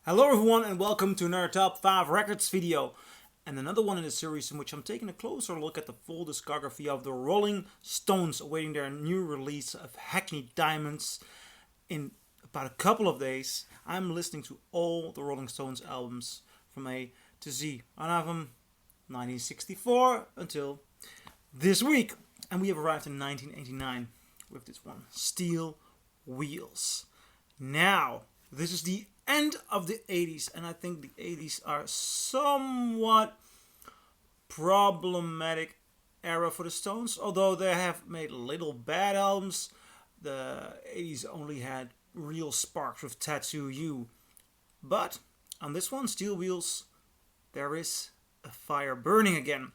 Hello everyone and welcome to another Top 5 Records video. And another one in the series in which I'm taking a closer look at the full discography of the Rolling Stones, awaiting their new release of Hackney Diamonds in about a couple of days. I'm listening to all the Rolling Stones albums from A to Z. I have them 1964 until this week. And we have arrived in 1989 with this one, Steel Wheels. Now, this is the end of the 80s, and I think the 80s are somewhat problematic era for the Stones. Although they have made little bad albums, the 80s only had real sparks with Tattoo You. But on this one, Steel Wheels, there is a fire burning again.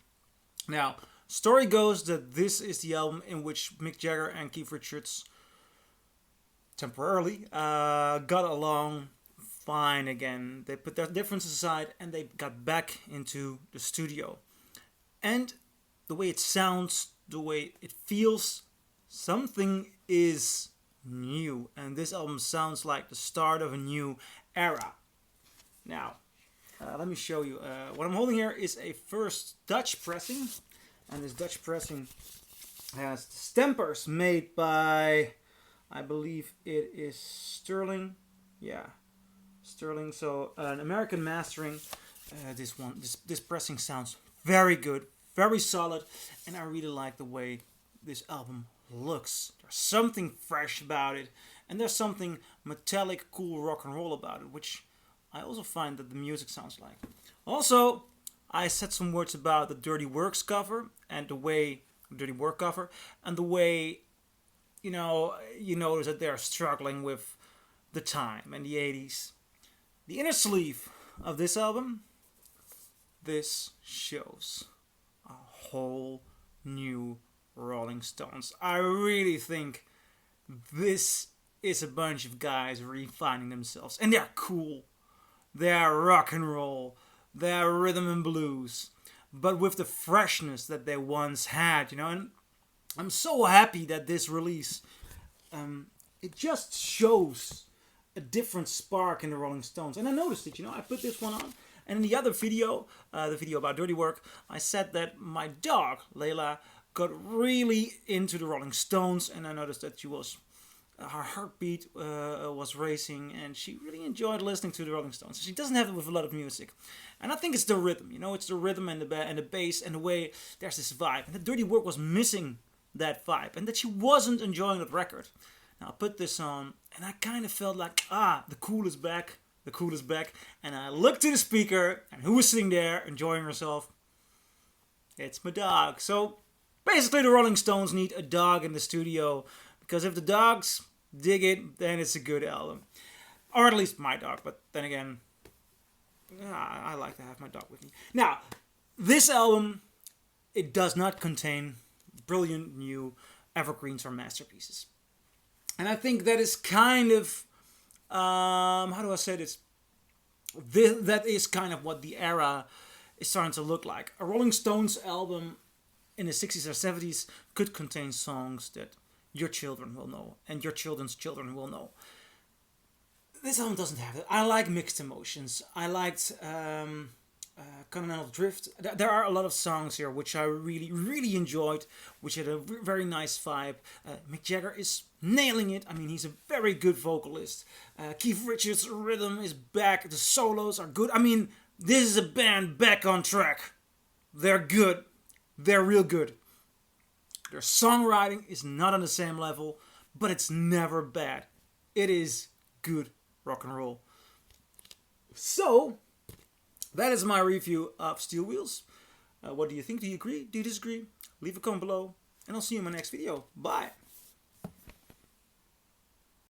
Now, story goes that this is the album in which Mick Jagger and Keith Richards temporarily got along fine again. They put their differences aside and they got back into the studio. And the way it sounds, the way it feels, something is new. And this album sounds like the start of a new era. Now, let me show you. What I'm holding here is a first Dutch pressing. And this Dutch pressing has the stampers made by, I believe it is Sterling. Yeah, Sterling. So an American mastering. This pressing sounds very good, very solid, and I really like the way this album looks. There's something fresh about it, and there's something metallic, cool rock and roll about it, which I also find that the music sounds like. Also, I said some words about the Dirty Works cover and the way Dirty Work cover and the way you notice that they're struggling with the time and the 80s. The inner sleeve of this album, this shows a whole new Rolling Stones. I really think this is a bunch of guys refining themselves. And they're cool. They're rock and roll. They're rhythm and blues. But with the freshness that they once had, and I'm so happy that this release, it just shows a different spark in the Rolling Stones. And I noticed it, I put this one on. And in the other video, the video about Dirty Work, I said that my dog, Layla, got really into the Rolling Stones. And I noticed that her heartbeat was racing, and she really enjoyed listening to the Rolling Stones. She doesn't have it with a lot of music. And I think it's the rhythm, it's the rhythm and the bass and the way there's this vibe. And the Dirty Work was missing that vibe, and that she wasn't enjoying that record. Now I put this on, and I kind of felt like, the cool is back, and I looked to the speaker, and who was sitting there enjoying herself? It's my dog. So basically the Rolling Stones need a dog in the studio, because if the dogs dig it, then it's a good album. Or at least my dog, but then again, I like to have my dog with me. Now, this album, it does not contain brilliant new evergreens or masterpieces. And I think that is kind of, how do I say this? That is kind of what the era is starting to look like. A Rolling Stones album in the 60s or 70s could contain songs that your children will know and your children's children will know. This album doesn't have it. I like Mixed Emotions. I liked Continental Drift. There are a lot of songs here which I really, really enjoyed, which had a very nice vibe. Mick Jagger is nailing it. I mean, he's a very good vocalist. Keith Richards' rhythm is back. The solos are good. I mean, this is a band back on track. They're good. They're real good. Their songwriting is not on the same level, but it's never bad. It is good rock and roll. So, that is my review of Steel Wheels. What do you think? Do you agree? Do you disagree? Leave a comment below, and I'll see you in my next video. Bye!